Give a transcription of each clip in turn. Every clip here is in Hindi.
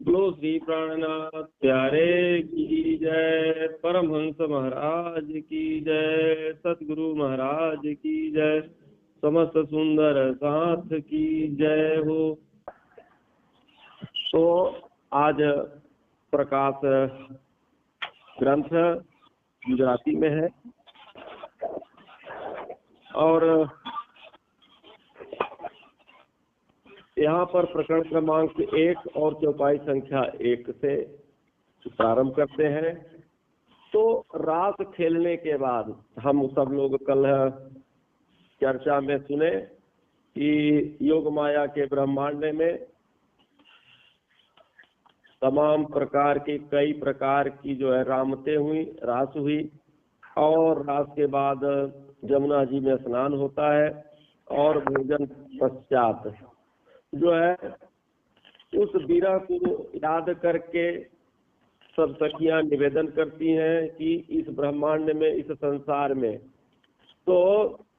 बोलो श्री प्राणनाथ प्यारे की जय, परमहंस महाराज की जय, सतगुरु महाराज की जय, समस्त सुंदर साथ की जय हो। तो आज प्रकाश ग्रंथ गुजराती में है और यहाँ पर प्रकरण क्रमांक 1 और चौपाई संख्या 1 से प्रारंभ करते हैं। तो रास खेलने के बाद हम सब लोग कल चर्चा में सुने कि योग माया के ब्रह्मांड में तमाम प्रकार की कई प्रकार की जो है रामते हुई, रास हुई और रास के बाद जमुना जी में स्नान होता है और भोजन पश्चात जो है उस बीरा को याद करके सब सखियां निवेदन करती हैं कि इस ब्रह्मांड में, इस संसार में तो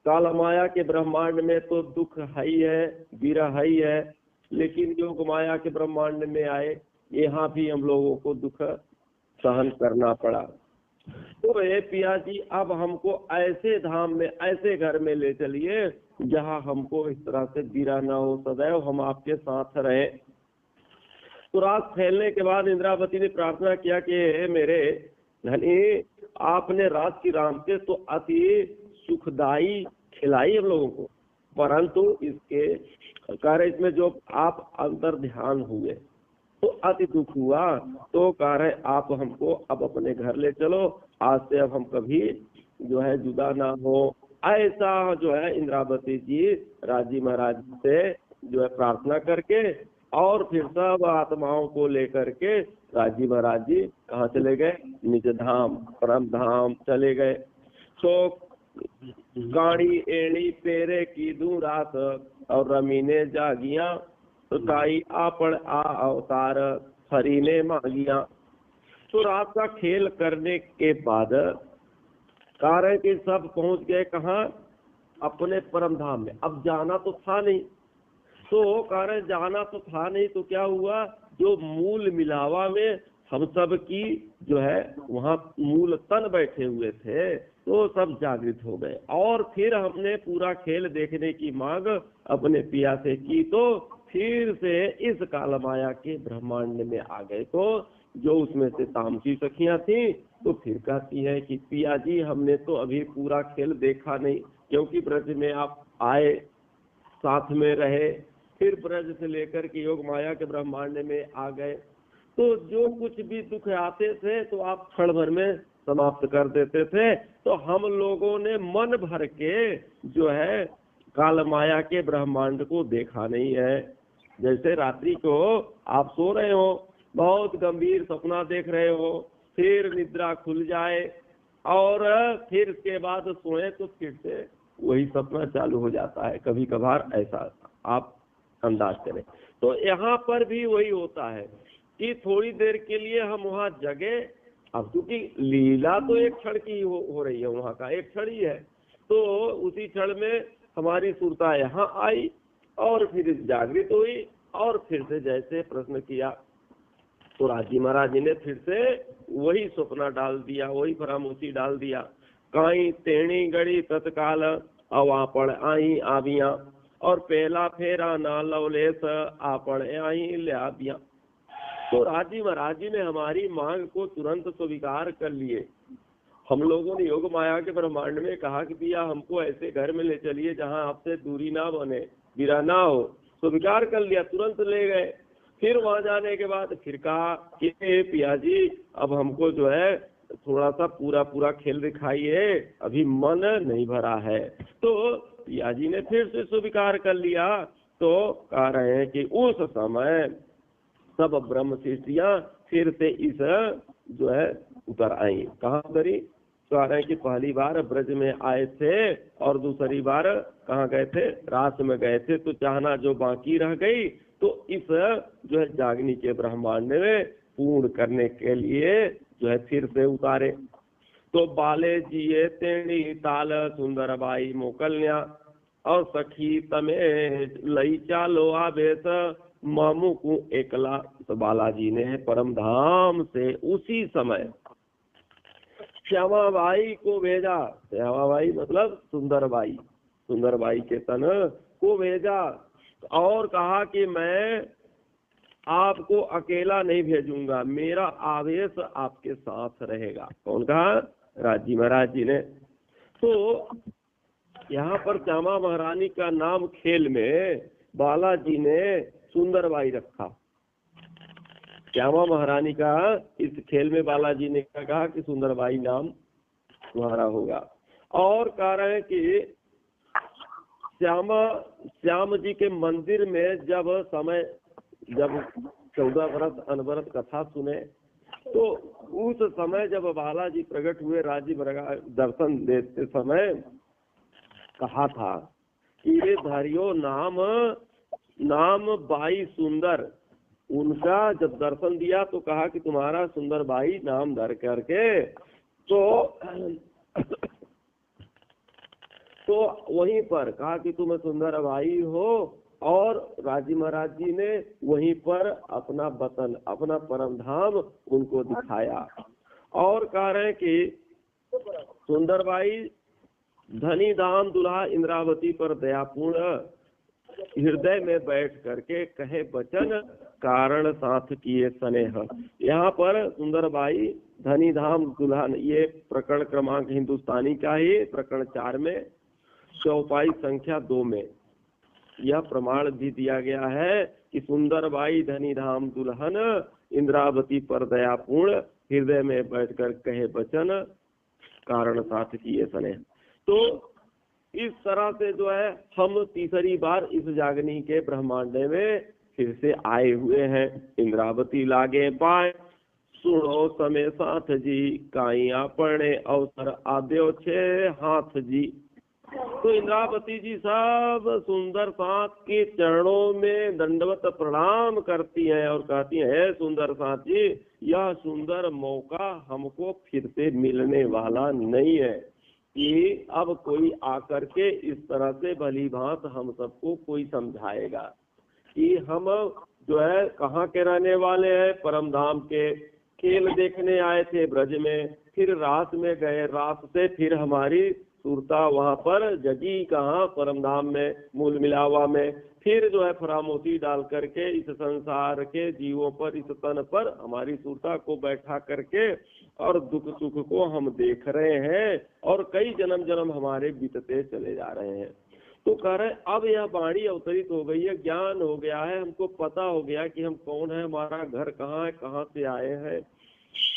काल माया के ब्रह्मांड में तो दुख है ही है, बीरा है ही है, लेकिन योग माया के ब्रह्मांड में आए यहाँ भी हम लोगों को दुख सहन करना पड़ा। तो ये पिया जी अब हमको ऐसे धाम में, ऐसे घर में ले चलिए जहाँ हमको इस तरह से बीरा ना हो, सदैव हम आपके साथ रहे। तो रात फैलने के बाद इंद्रावती ने प्रार्थना किया कि मेरे धनी, आपने रात की रामते तो अति सुखदाई खिलाई हम लोगों को, परंतु इसके कार्य इसमें जो आप अंतर ध्यान हुए तो अति दुख हुआ। तो कह रहे आप हमको अब अपने घर ले चलो, आज से अब हम कभी जो है जुदा ना हो। ऐसा जो है इंद्रावती जी राजी महाराज से जो है प्रार्थना करके और फिर सब आत्माओं को लेकर के राजी महाराज जी कहाँ चले गए? निज धाम, परम धाम चले गए। तो गाड़ी एड़ी पेरे की दूं रात और रमीने जागिया, तो ताई आपण आ अवतार हरि ने मांगिया। तो रात का खेल करने के बाद कारण के सब पहुंच गए कहाँ? अपने परम धाम में। अब जाना तो था नहीं, तो कारण जाना तो था नहीं, तो क्या हुआ? जो मूल मिलावा में हम सब की जो है वहाँ मूल तन बैठे हुए थे तो सब जागृत हो गए और फिर हमने पूरा खेल देखने की मांग अपने पिया से की, तो फिर से इस काल माया के ब्रह्मांड में आ गए। तो जो उसमें से तामसी सखियां थी तो फिर कहती है कि पिया जी हमने तो अभी पूरा खेल देखा नहीं, क्योंकि ब्रज में आप आए, साथ में रहे, फिर ब्रज से लेकर के योग माया के ब्रह्मांड में आ गए, तो जो कुछ भी दुख आते थे तो आप क्षण भर में समाप्त कर देते थे। तो हम लोगों ने मन भर के जो है काल माया के ब्रह्मांड को देखा नहीं है। जैसे रात्रि को आप सो रहे हो, बहुत गंभीर सपना देख रहे हो, फिर निद्रा खुल जाए और फिर इसके बाद सोए तो फिर से वही सपना चालू हो जाता है। कभी कभार ऐसा आप अंदाज करें। तो यहाँ पर भी वही होता है कि थोड़ी देर के लिए हम वहाँ जगे, अब क्योंकि लीला तो एक क्षण की हो रही है, वहाँ का एक क्षण ही है, तो उसी क्षण में हमारी सुरता यहाँ आई और फिर जागृत हुई और फिर से जैसे प्रश्न किया तो राजी महाराज जी ने फिर से वही सपना डाल दिया, वही फरामोशी डाल दिया। काई तेणी गड़ी तत्काल अवापण आई आविया और पहला फेरा ना लवलेस आपण आई लिया। तो राजी महाराज जी ने हमारी मांग को तुरंत स्वीकार कर लिए। हम लोगों ने योग माया के ब्रह्मांड में कहा कि भैया हमको ऐसे घर में ले चलिए जहाँ आपसे दूरी ना बने, बीरा ना हो, स्वीकार कर लिया, तुरंत ले गए। फिर वहां जाने के बाद फिर कहा कि पिया जी अब हमको जो है थोड़ा सा पूरा खेल दिखाइए, अभी मन नहीं भरा है। तो पिया जी ने फिर से स्वीकार कर लिया। तो कह रहे हैं कि उस समय सब ब्रह्म शिष्टियां फिर से इस जो है उतर आई। कहाँ उतरी? कह रहे हैं कि पहली बार ब्रज में आए थे और दूसरी बार कहाँ गए थे? रास में गए थे। तो चाहना जो बाकी रह गई तो इस जो है जागनी के ब्रह्मांड में पूर्ण करने के लिए जो है फिर से उतारे। तो बाले जिये तेणी ताल सुंदर बाई मोकलन्या और सखी तमे लई चालो आवेश मामू को एकला तो बालाजी ने परम धाम से उसी समय श्यामाबाई को भेजा। श्यामाबाई मतलब सुंदरबाई, सुंदरबाई के तन को भेजा और कहा कि मैं आपको अकेला नहीं भेजूंगा, मेरा आवेश आपके साथ रहेगा। कौन कहा? राजी महाराज जी ने। तो यहाँ पर श्यामा महारानी का नाम खेल में बालाजी ने सुंदरबाई रखा। श्यामा महारानी का इस खेल में बालाजी ने कहा कि सुंदरबाई नाम तुम्हारा होगा। और कह रहे हैं कि श्याम जी के मंदिर में जब 14 वर्ष अनवरत कथा सुने तो उस समय जब बालाजी प्रकट हुए राजीव दर्शन देते समय कहा था कि ये धरियो नाम बाई सुंदर। उनका जब दर्शन दिया तो कहा कि तुम्हारा सुंदर बाई नाम धर करके तो वहीं पर कहा कि तुम सुंदर बाई हो। और राजी महाराज जी ने वहीं पर अपना वतन, अपना परम धाम उनको दिखाया। और कह रहे हैं कि सुंदरबाई धनी धाम दुल्हा इंद्रावती पर दयापूर्ण हृदय में बैठ करके कहे वचन कारण साथ किए स्नेह। यहाँ पर सुंदरबाई धनी धाम दुल्हन, ये प्रकरण क्रमांक हिंदुस्तानी का ही प्रकरण 4 में चौपाई संख्या 2 में यह प्रमाण भी दिया गया है कि सुंदरबाई धनी धाम दुल्हन इंद्रावती पर दयापूर्ण हृदय में बैठकर कहे वचन कारण साथ किए स्नेह। तो इस तरह से जो है हम तीसरी बार इस जागनी के ब्रह्मांड में फिर से आए हुए हैं। इंद्रावती लागे पाए सुनो समय साथ जी, काइया पड़े अवसर आद्यो छे हाथ जी। तो इंद्रावती जी सब सुंदर साथ के चरणों में दंडवत प्रणाम करती हैं और कहती हैं, सुंदर साथ जी यह सुंदर मौका हमको फिर से मिलने वाला नहीं है कि अब कोई आकर के इस तरह से भली भांत हम सबको कोई समझाएगा कि हम जो है कहाँ के रहने वाले हैं, परम धाम के। खेल देखने आए थे ब्रज में, फिर रात में गए, रात से फिर हमारी सुरता वहाँ पर जगी कहाँ, परम धाम में, मूल मिलावा में। फिर जो है फरामोशी डाल करके इस संसार के जीवों पर, इस तन पर हमारी सुरता को बैठा करके और दुख सुख को हम देख रहे हैं और कई जन्म जन्म हमारे बीतते चले जा रहे हैं। तो कह रहे अब यह वाणी अवतरित हो गई है, ज्ञान हो गया है, हमको पता हो गया कि हम कौन है, हमारा घर कहाँ है, कहाँ से आए हैं।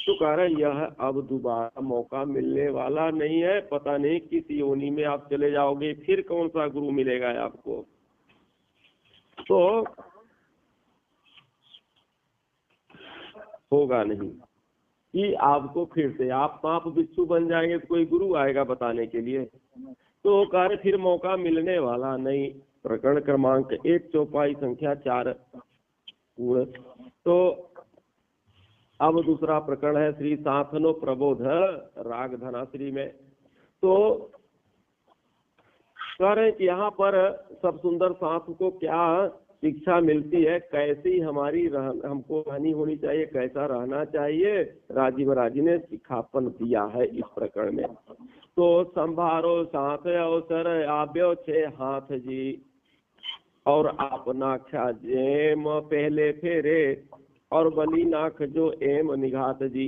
तो कह रहे यह अब दोबारा मौका मिलने वाला नहीं है, पता नहीं किस योनि में आप चले जाओगे, फिर कौन सा गुरु मिलेगा आपको। तो होगा नहीं कि आपको फिर से आप सांप बिच्छू बन जाएंगे तो कोई गुरु आएगा बताने के लिए। तो कह रहे फिर मौका मिलने वाला नहीं। प्रकरण क्रमांक 1 चौपाई संख्या 4। तो अब दूसरा प्रकरण है श्री साथनो प्रबोध राग धनाश्री में। तो कह रहे कि यहाँ पर सब सुंदर साथ को क्या शिक्षा मिलती है, कैसी हमारी हमको रहनी होनी चाहिए, कैसा रहना चाहिए, राजीव राजी ने शिक्षापन दिया है इस प्रकरण में। तो संभारो साथ अवसर आव्यो छे हाथ जी, और आप नाख्या जेम पहले फेरे, और बली नाख जो एम निघात जी।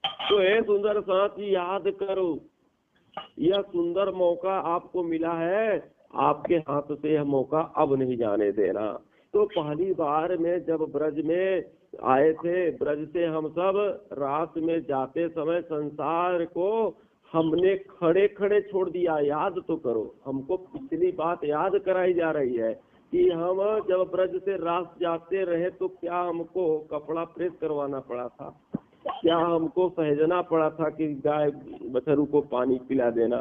तो हे सुंदर साथ जी याद करो, यह सुंदर मौका आपको मिला है, आपके हाथ से यह मौका अब नहीं जाने देना। तो पहली बार में जब ब्रज में आए थे, ब्रज से हम सब रात में जाते समय संसार को हमने खड़े खड़े छोड़ दिया। याद तो करो, हमको पिछली बात याद कराई जा रही है कि हम जब ब्रज से रात जाते रहे तो क्या हमको कपड़ा प्रेस करवाना पड़ा था, क्या हमको सहजना पड़ा था कि गाय बछरू को पानी पिला देना,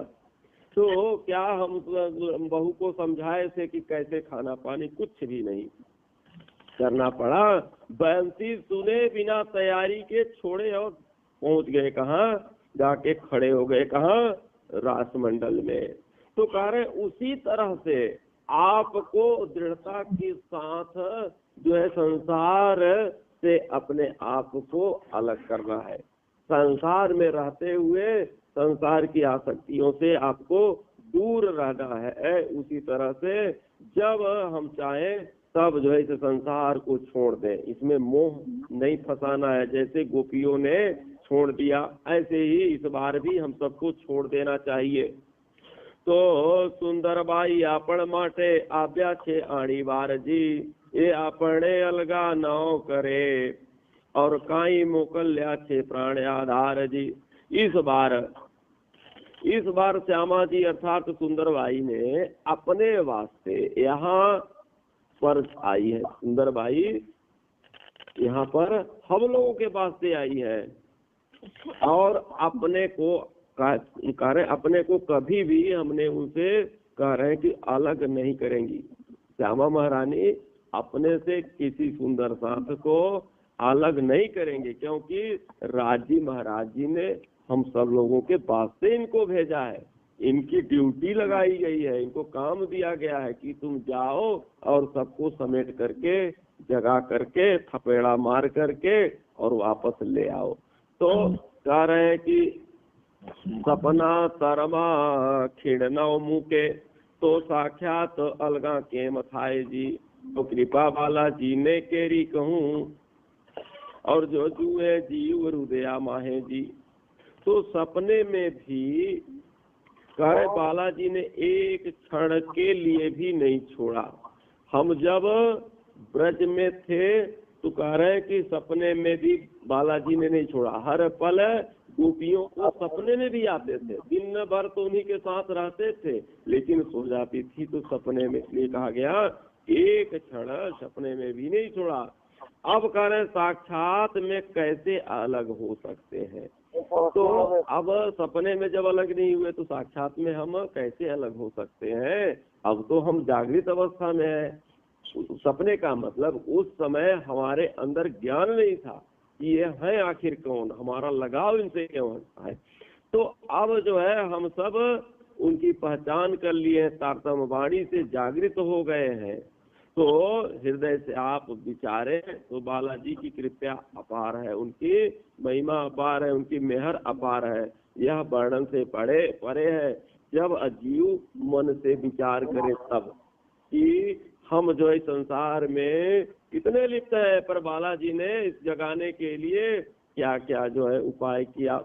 तो क्या हम बहू को समझाए थे कि कैसे खाना पानी, कुछ भी नहीं करना पड़ा। बंसी सुने बिना तैयारी के छोड़े और पहुंच गए कहाँ, जाके खड़े हो गए कहाँ, रासमंडल में। तो कह रहे उसी तरह से आपको दृढ़ता के साथ जो है संसार से अपने आप को अलग करना है। संसार में रहते हुए संसार की आसक्तियों से आपको दूर रहना है। उसी तरह से जब हम चाहें तब जो है इस संसार को छोड़ दें, इसमें मोह नहीं फंसाना है। जैसे गोपियों ने छोड़ दिया, ऐसे ही इस बार भी हम सबको छोड़ देना चाहिए। तो सुंदरबाई आपण माटे आव्या छे आणी बार जी, ये आपने अलगा नाव करे और काई मोकल्या छे प्राण आधार जी। इस बार श्यामा जी अर्थात सुंदरबाई ने अपने वास्ते यहाँ पर आई है। सुंदरबाई यहाँ पर हम लोगों के वास्ते आई है और अपने को कह रहे, अपने को कभी भी हमने उनसे कह रहे हैं कि अलग नहीं करेंगी। श्यामा महारानी अपने से किसी सुंदर साथ को अलग नहीं करेंगे, क्योंकि राजी महाराज जी ने हम सब लोगों के वास्ते इनको भेजा है। इनकी ड्यूटी लगाई गई है, इनको काम दिया गया है कि तुम जाओ और सबको समेट करके जगा करके थपेड़ा मार करके और वापस ले आओ। तो कह रहे हैं कि सपना तरमा खिड़नाओ मुके, तो साक्षात अलगा के मथाए जी। तो कृपा वाला जी ने केरी कहूँ और जो जुए जीव हृदया माहे जी। तो सपने में भी कहे बालाजी ने एक क्षण के लिए भी नहीं छोड़ा। हम जब ब्रज में थे तो कह रहे हैं कि सपने में भी बालाजी ने नहीं छोड़ा। हर पल गोपियों को सपने में भी आते थे, दिन भर तो उन्हीं के साथ रहते थे, लेकिन सो जाती थी तो सपने में, इसलिए कहा गया एक क्षण सपने में भी नहीं छोड़ा। अब कह रहे साक्षात में कैसे अलग हो सकते हैं। तो अब सपने में जब अलग नहीं हुए तो साक्षात में हम कैसे अलग हो सकते हैं। अब तो हम जागृत अवस्था में है। सपने का मतलब उस समय हमारे अंदर ज्ञान नहीं था कि ये है आखिर कौन, हमारा लगाव इनसे क्यों है। तो अब जो है हम सब उनकी पहचान कर लिए, तारतम्य वाणी से जागृत हो गए हैं। तो हृदय से आप विचारे तो बालाजी की कृपा अपार है, उनकी महिमा अपार है, उनकी मेहर अपार है। यह वर्णन से परे है। जब अजीव मन से विचार करे तब कि हम जो है संसार में कितने लिप्त है, पर बालाजी ने इस जगाने के लिए क्या क्या जो है उपाय किया।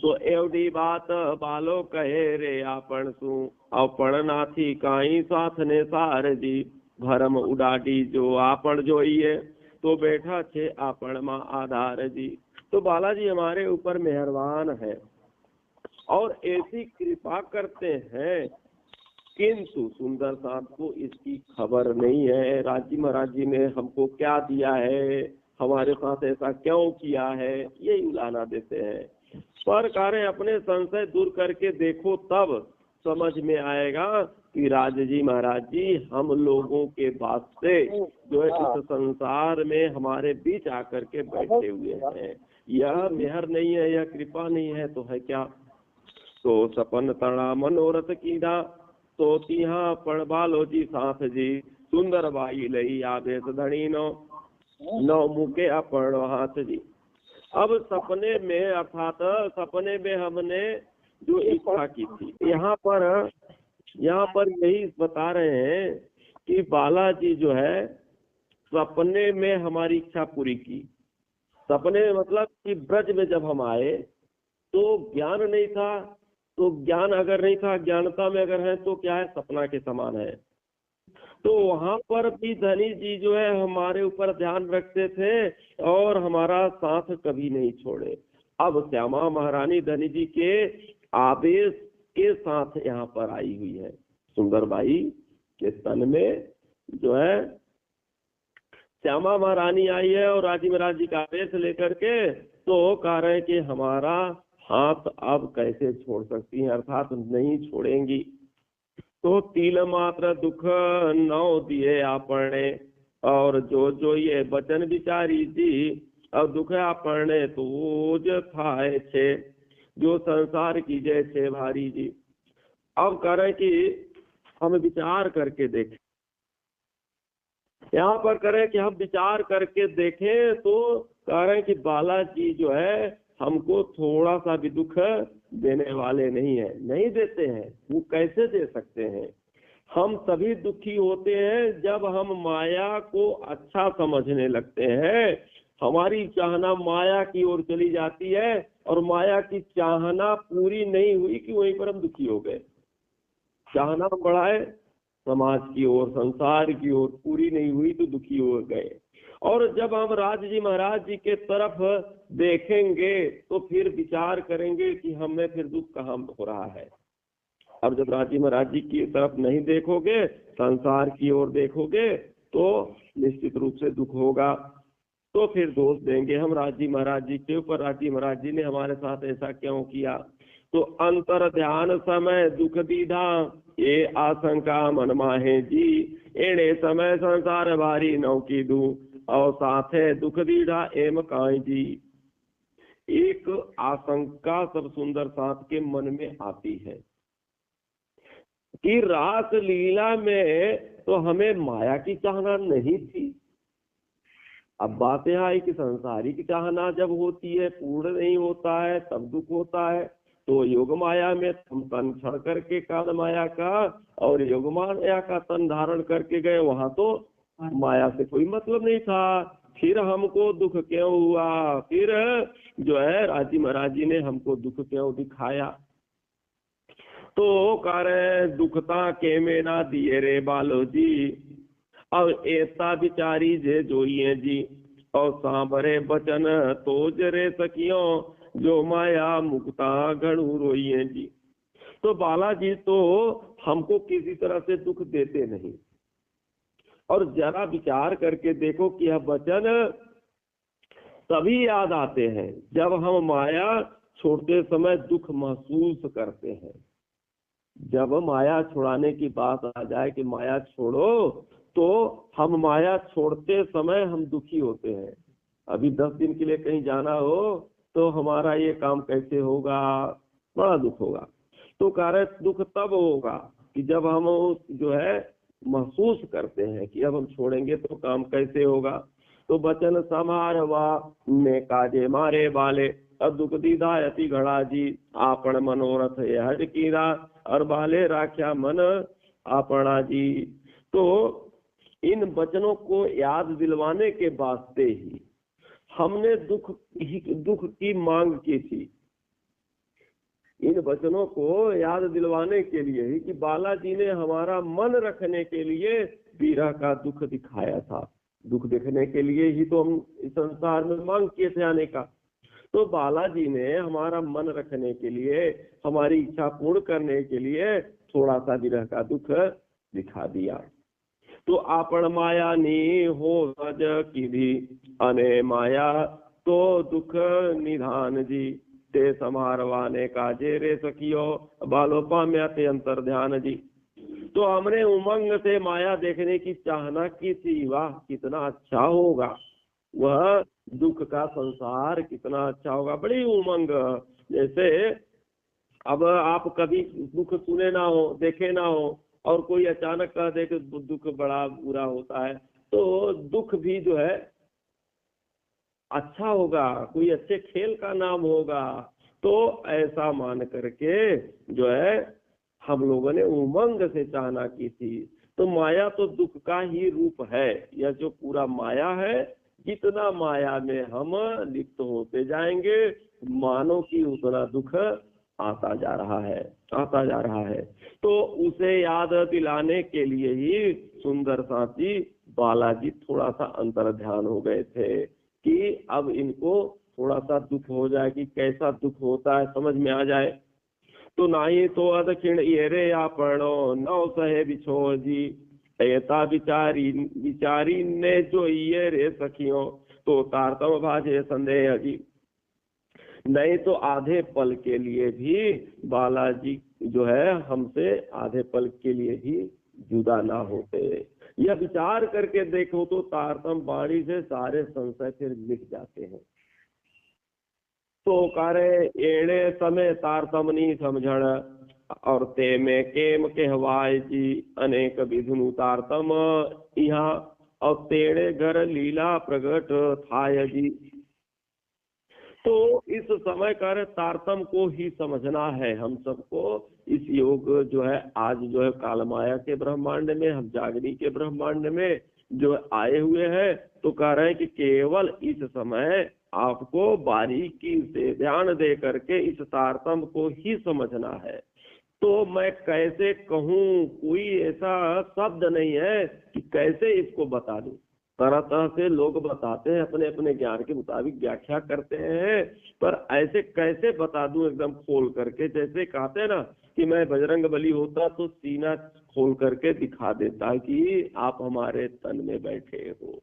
तो एवडी बात बालो कहे रे आपण सु आपण नाथी काई साथ ने सार जी। भरम उडाडी जो आपण जोइए तो बैठा छे आपण मां आधार जी। तो बालाजी हमारे ऊपर मेहरबान है और ऐसी कृपा करते हैं, किंतु सुंदर साथ को इसकी खबर नहीं है। राजी महाराज जी ने हमको क्या दिया है, हमारे साथ ऐसा क्यों किया है, यही उलाना देते हैं। पर कार्य अपने संशय दूर करके देखो तब समझ में आएगा कि राज जी महाराज जी हम लोगों के वास्ते जो है इस संसार में हमारे बीच आकर के बैठे हुए हैं। यह मेहर नहीं है, यह कृपा नहीं है तो है क्या। तो सपन तड़ा मनोरथ कीधा तो तिहा पण बालो जी साथ जी। सुंदर बाई लई आदेश धनी नो मुके अपन हाथ जी। अब सपने में अर्थात सपने में हमने जो इच्छा की थी, यहाँ पर यही बता रहे हैं कि बालाजी जो है सपने में हमारी इच्छा पूरी की। सपने में मतलब कि ब्रज में जब हम आए तो ज्ञान नहीं था, तो ज्ञान अगर नहीं था, ज्ञानता में अगर है तो क्या है, सपना के समान है। तो वहां पर भी धनी जी जो है हमारे ऊपर ध्यान रखते थे और हमारा साथ कभी नहीं छोड़े। अब श्यामा महारानी धनी जी के आदेश के साथ यहाँ पर आई हुई है। सुंदरबाई के तन में जो है श्यामा महारानी आई है और राजी महाराज जी का आदेश लेकर के तो कह रहे हैं कि हमारा हाथ अब कैसे छोड़ सकती हैं, अर्थात नहीं छोड़ेंगी। तो तिल मात्र दुख नौ दिए आपने और जो ये वचन विचारी जी। अब दुख आपने तो थाए छे जो संसार की जय छे भारी जी। अब कह रहे कि हम विचार करके देखें यहाँ पर करें कि हम विचार करके देखें तो कह रहे हैं कि बालाजी जो है हमको थोड़ा सा भी दुख देने वाले नहीं है, नहीं देते हैं। वो कैसे दे सकते हैं? हम सभी दुखी होते हैं जब हम माया को अच्छा समझने लगते हैं। हमारी चाहना माया की ओर चली जाती है और माया की चाहना पूरी नहीं हुई कि वहीं पर हम दुखी हो गए। चाहना बढ़ाए समाज की ओर, संसार की ओर, पूरी नहीं हुई तो दुखी हो गए। और जब हम राज जी महाराज जी के तरफ देखेंगे तो फिर विचार करेंगे कि हमें फिर दुख कहाँ हो रहा है। अब जब राज जी महाराज जी की तरफ नहीं देखोगे, संसार की ओर देखोगे तो निश्चित रूप से दुख होगा। तो फिर दोष देंगे हम राज जी महाराज जी के ऊपर, राज जी महाराज जी ने हमारे साथ ऐसा क्यों किया। तो अंतर ध्यान समय दुख दीधा, ये आशंका मन माहे जी, एड़े समय संसार भारी नौ की दू, और साथे दुख दीढ़ा एम काई जी। एक आशंका सब सुंदर साथ के मन में आती है कि रास लीला में तो हमें माया की चाहना नहीं थी। अब बात यह आई कि संसारी की चाहना जब होती है, पूर्ण नहीं होता है, तब दुख होता है। तो योग माया में हम तन छड़ करके काल माया का और योग माया का तन धारण करके गए, वहां तो माया से कोई मतलब नहीं था। फिर हमको दुख क्यों हुआ? फिर जो है राजी महाराज जी ने हमको दुख क्यों दिखाया? तो कह रहे दुखता के में ना दिए रे बालो जी, अब ऐसा बिचारी जे जोइए जी, और सांभरे बचन तो जरे सकियो, जो माया मुक्ता घणु रोइए जी। तो बालाजी तो हमको किसी तरह से दुख देते नहीं। और जरा विचार करके देखो कि यह वचन तभी याद आते हैं जब हम माया छोड़ते समय दुख महसूस करते हैं। जब माया छुड़ाने की बात आ जाए कि माया छोड़ो, तो हम माया छोड़ते समय हम दुखी होते हैं। अभी 10 दिन के लिए कहीं जाना हो तो हमारा ये काम कैसे होगा, बड़ा दुख होगा। तो कार्य दुख तब होगा कि जब हम जो है महसूस करते हैं कि अब हम छोड़ेंगे तो काम कैसे होगा। तो बचन समारवा में काजे मारे बाले, अब दुख दीदा अति घड़ा जी, आपण मनोरथ हट कीरा, और बाले राख्या मन आपना जी। तो इन वचनों को याद दिलवाने के वास्ते ही हमने दुख की मांग की थी। इन वचनों को याद दिलवाने के लिए ही कि बालाजी ने हमारा मन रखने के लिए वीरा का दुख दिखाया था। दुख देखने के लिए ही तो हम इस संसार में मांग किए थे आने का। तो बालाजी ने हमारा मन रखने के लिए, हमारी इच्छा पूर्ण करने के लिए थोड़ा सा विरह का दुख दिखा दिया। तो आपण माया नी हो सज की भी अने माया, तो दुख निधान जी, ते समारवाने का जे रे सखियो, बालो पाम्या ते अंतर ध्यान जी। तो हमने उमंग से माया देखने की चाहना की थी। वाह कितना अच्छा होगा वह दुख का संसार, कितना अच्छा होगा, बड़ी उमंग। जैसे अब आप कभी दुख सुने ना हो, देखे ना हो, और कोई अचानक कह दे कि दुख बड़ा बुरा होता है, तो दुख भी जो है अच्छा होगा, कोई अच्छे खेल का नाम होगा। तो ऐसा मान करके जो है हम लोगों ने उमंग से चाहना की थी। तो माया तो दुख का ही रूप है। यह जो पूरा माया है, जितना माया में हम लिप्त होते जाएंगे, मानो कि उतना दुख आता जा रहा है, आता जा रहा है। तो उसे याद दिलाने के लिए ही सुंदर साथी बालाजी थोड़ा सा अंतर ध्यान हो गए थे कि अब इनको थोड़ा सा दुख हो जाए, कि कैसा दुख होता है समझ में आ जाए। तो नाही तो अदक्षिण ये रे आपणो, नौ सहे बिछो जी, ऐसा विचारी ने जो ये रे सखियों, तो तारतम भाजे संदेह जी। नहीं तो आधे पल के लिए भी बालाजी जो है हमसे आधे पल के लिए भी जुदा ना होते। यह विचार करके देखो तो तारतम वाणी से सारे संशय फिर मिट जाते हैं। तो कार्य एड़े समय तारतमनी समझण, और ते में केम कहवाय जी, अनेक विधुनु तारतम यहाँ और तेरे घर लीला प्रगट थाय जी। तो इस समय कर तारतम को ही समझना है हम सबको। इस योग जो है आज जो है कालमाया के ब्रह्मांड में, हम जागनी के ब्रह्मांड में जो आए हुए हैं, तो कह रहे हैं कि केवल इस समय आपको बारीकी से ध्यान दे करके इस तारतम को ही समझना है। तो मैं कैसे कहूँ, कोई ऐसा शब्द नहीं है कि कैसे इसको बता दूं। तरह तरह से लोग बताते हैं, अपने अपने ज्ञान के मुताबिक व्याख्या करते हैं, पर ऐसे कैसे बता दूं एकदम खोल करके। जैसे कहते हैं ना कि मैं बजरंग बली होता तो सीना खोल करके दिखा देता कि आप हमारे तन में बैठे हो।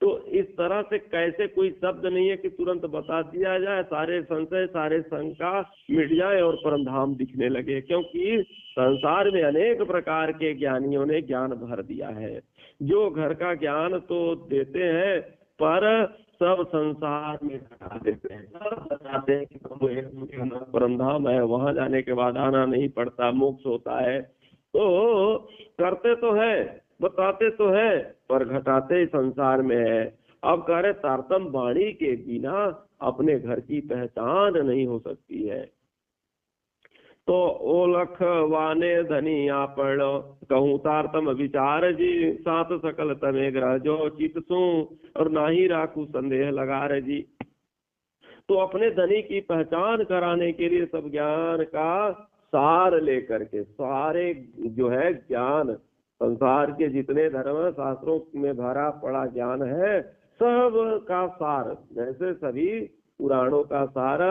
तो इस तरह से कैसे, कोई शब्द नहीं है कि तुरंत बता दिया जाए, सारे संशय सारे शंका मिट जाए और परम धाम दिखने लगे। क्योंकि संसार में अनेक प्रकार के ज्ञानियों ने ज्ञान भर दिया है, जो घर का ज्ञान तो देते हैं पर सब संसार में घटा देते हैं। सब बताते हैं कि परम धाम है, वहां जाने के बाद आना नहीं पड़ता, मोक्ष होता है। तो करते तो है, बताते तो है, पर घटाते संसार में है। अब कह रहे तारतम वाणी के बिना अपने घर की पहचान नहीं हो सकती है। तो ओलख वाने धनी आपण कहूँ तारतम विचार जी, सात सकल तमे ग्रह जो चित सू और नाही राखू संदेह लगा रहे जी। तो अपने धनी की पहचान कराने के लिए सब ज्ञान का सार लेकर के, सारे जो है ज्ञान, संसार के जितने धर्म शास्त्रों में भरा पड़ा ज्ञान है, सब का सार, जैसे सभी पुराणों का सार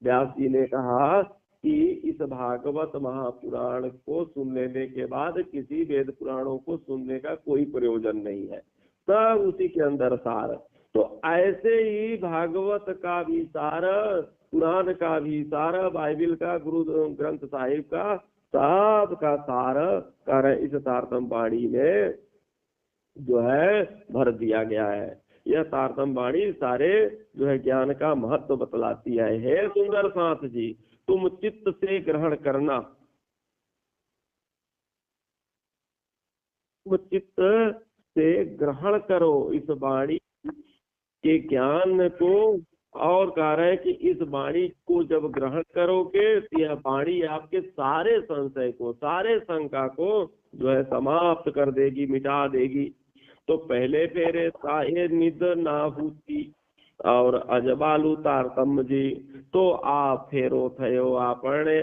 व्यास जी ने कहा कि इस भागवत महापुराण को सुन लेने के बाद किसी वेद पुराणों को सुनने का कोई प्रयोजन नहीं है, सब उसी के अंदर सार। तो ऐसे ही भागवत का भी सार, पुराण का भी सार, बाइबिल का, गुरु ग्रंथ साहिब का, सब का सार कर इस तारतम वाणी में जो है भर दिया गया है। यह तारतम वाणी सारे जो है ज्ञान का महत्व बतलाती है। हे सुंदर साथ जी, तुम चित्त से ग्रहण करना, तुम चित्त से ग्रहण करो इस वाणी के ज्ञान को। और कह रहे हैं कि इस वाणी को जब ग्रहण करोगे तो यह वाणी आपके सारे संशय को, सारे शंका को जो है समाप्त कर देगी, मिटा देगी। तो पहले फेरे साहे निद नाहूती और अजबालू तारतम जी, तो आप फेरो थयो आपने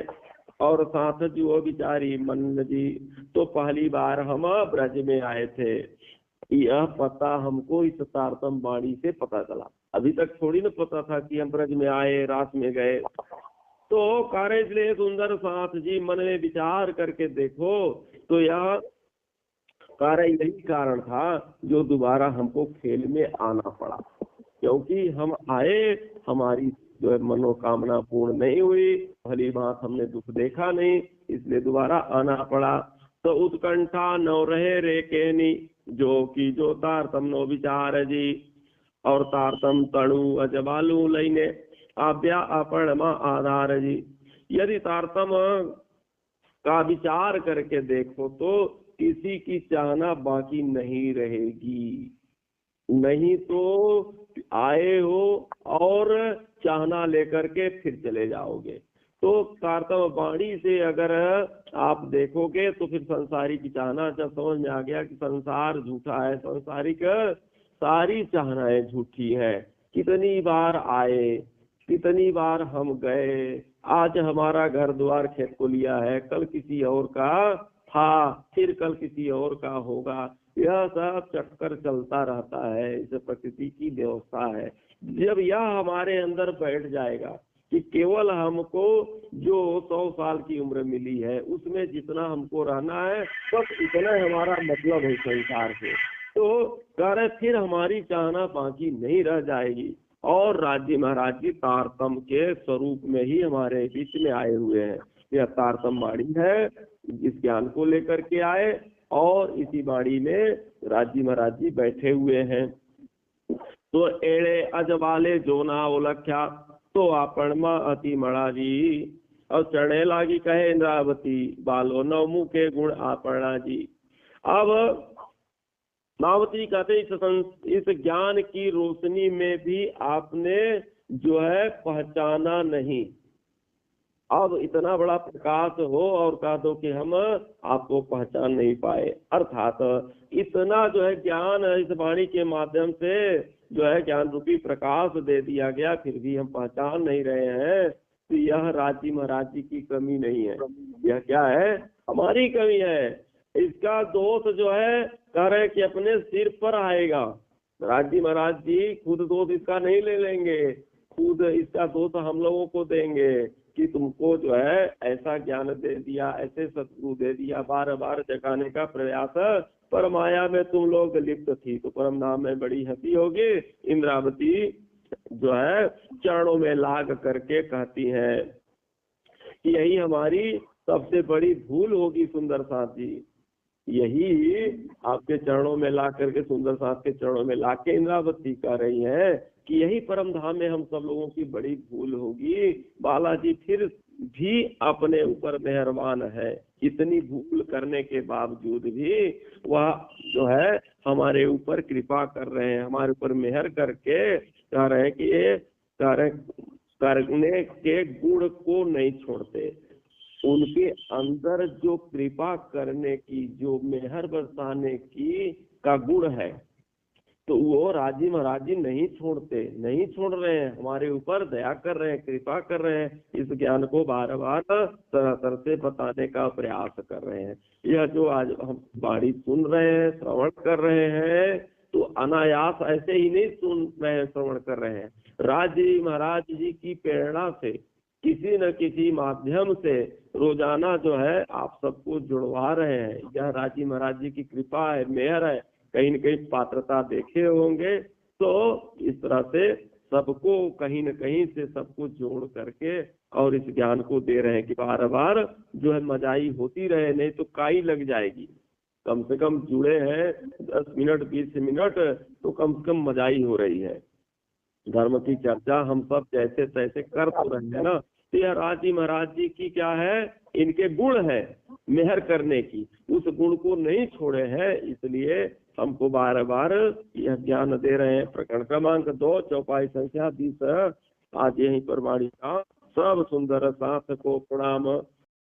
और साथ जो बिचारी मन जी। तो पहली बार हम ब्रज में आए थे, यह पता हमको इस तारतम वाणी से पता चला। अभी तक थोड़ी ना पता था कि हम ब्रज में आए, रात में गए। तो कार्य इसलिए सुंदर साथ जी मन में विचार करके देखो, तो यह कार्य यही कारण था जो दोबारा हमको खेल में आना पड़ा। क्योंकि हम आए, हमारी जो है मनोकामना पूर्ण नहीं हुई, भली बात हमने दुख देखा नहीं, इसलिए दोबारा आना पड़ा। तो उत्कंठा नौ रहे रे केनी जो की जो तारतम नो विचार जी, और तारतम तणु अजबालू लईने आव्या आपण मा आधार जी। यदि तारतम का विचार करके देखो तो किसी की चाहना बाकी नहीं रहेगी। नहीं तो आए हो और चाहना लेकर के फिर चले जाओगे। तो तारतम वाणी से अगर आप देखोगे तो फिर संसारी की चाहना जब समझ में आ गया कि संसार झूठा है, संसारिक सारी चाहनाएं झूठी है। कितनी बार आए, कितनी बार हम गए, आज हमारा घर द्वार खेत को लिया है, कल किसी और का था, फिर कल किसी और का होगा। यह सब चक्कर चलता रहता है, इस प्रकृति की व्यवस्था है। जब यह हमारे अंदर बैठ जाएगा कि केवल हमको जो 100 साल की उम्र मिली है उसमें जितना हमको रहना है बस इतना हमारा मतलब है संसार से, तो कार्य फिर हमारी चाहना बाकी नहीं रह जाएगी। और राज्य महाराज जी तारतम के स्वरूप में ही हमारे बीच में आए हुए हैं। यह तारतम वाणी है, इस ज्ञान को लेकर के आए और इसी वाणी में राज्य महाराज जी बैठे हुए हैं। तो एड़े अजबाले जो ना ओलख्या तो आपण मा अति मणा जी, और चढ़े लागी कहे इंद्रावती बालो नवमु के गुण आपणा जी। अब मावती कहते इस ज्ञान की रोशनी में भी आपने जो है पहचाना नहीं। अब इतना बड़ा प्रकाश हो और कह दो कि हम आपको पहचान नहीं पाए, अर्थात इतना जो है ज्ञान इस वाणी के माध्यम से जो है ज्ञान रूपी प्रकाश दे दिया गया, फिर भी हम पहचान नहीं रहे हैं। तो यह राजी महाराज जी की कमी नहीं है, यह क्या है, हमारी कमी है। इसका दोष जो है कह रहे कि अपने सिर पर आएगा। राजी महाराज जी खुद दोष इसका नहीं ले लेंगे, खुद इसका दोष हम लोगों को देंगे कि तुमको जो है ऐसा ज्ञान दे दिया, ऐसे सतगुरु दे दिया, बार बार जगाने का प्रयास, पर माया में तुम लोग लिप्त थी तो परम धाम में बड़ी हंसी होगी। इंद्रावती जो है चरणों में लाग करके कहती है कि यही हमारी सबसे बड़ी भूल होगी सुंदर साथ जी, यही आपके चरणों में ला करके, सुंदर साथ के चरणों में ला के इंद्रावती कह रही है कि यही परम धाम में हम सब लोगों की बड़ी भूल होगी। बालाजी फिर भी अपने ऊपर मेहरबान है, इतनी भूल करने के बावजूद भी वह जो है हमारे ऊपर कृपा कर रहे हैं, हमारे ऊपर मेहर करके कह रहे हैं कि ये करने के गुण को नहीं छोड़ते। उनके अंदर जो कृपा करने की, जो मेहर बरसाने की का गुण है, तो वो राजी महाराज जी नहीं छोड़ते, नहीं छोड़ रहे हैं, हमारे ऊपर दया कर रहे हैं, कृपा कर रहे हैं, इस ज्ञान को बार बार तरह तरह से बताने का प्रयास कर रहे हैं। यह जो आज हम वाणी सुन रहे हैं, श्रवण कर रहे हैं, तो अनायास ऐसे ही नहीं सुन रहे हैं, श्रवण कर रहे हैं, राजी महाराज जी की प्रेरणा से, किसी न किसी माध्यम से रोजाना जो है आप सबको जुड़वा रहे हैं। यह राजी महाराज जी की कृपा है, मेहर है, कहीं न कहीं पात्रता देखे होंगे, तो इस तरह से सबको कहीं न कहीं से सबको जोड़ करके और इस ज्ञान को दे रहे हैं कि बार बार जो है मजाई होती रहे, नहीं तो काई लग जाएगी। कम से कम जुड़े हैं 10 मिनट 20 मिनट, तो कम से कम मजाई हो रही है। धर्म की चर्चा हम सब जैसे तैसे कर तो रहे हैं ना। तो यह राजी महाराज जी की क्या है, इनके गुण है मेहर करने की, उस गुण को नहीं छोड़े हैं, इसलिए हमको बार बार यह ज्ञान दे रहे हैं। प्रकरण क्रमांक 2 चौपाई संख्या 20। आज यहीं पर वाणी का सब सुंदर साथ को प्रणाम।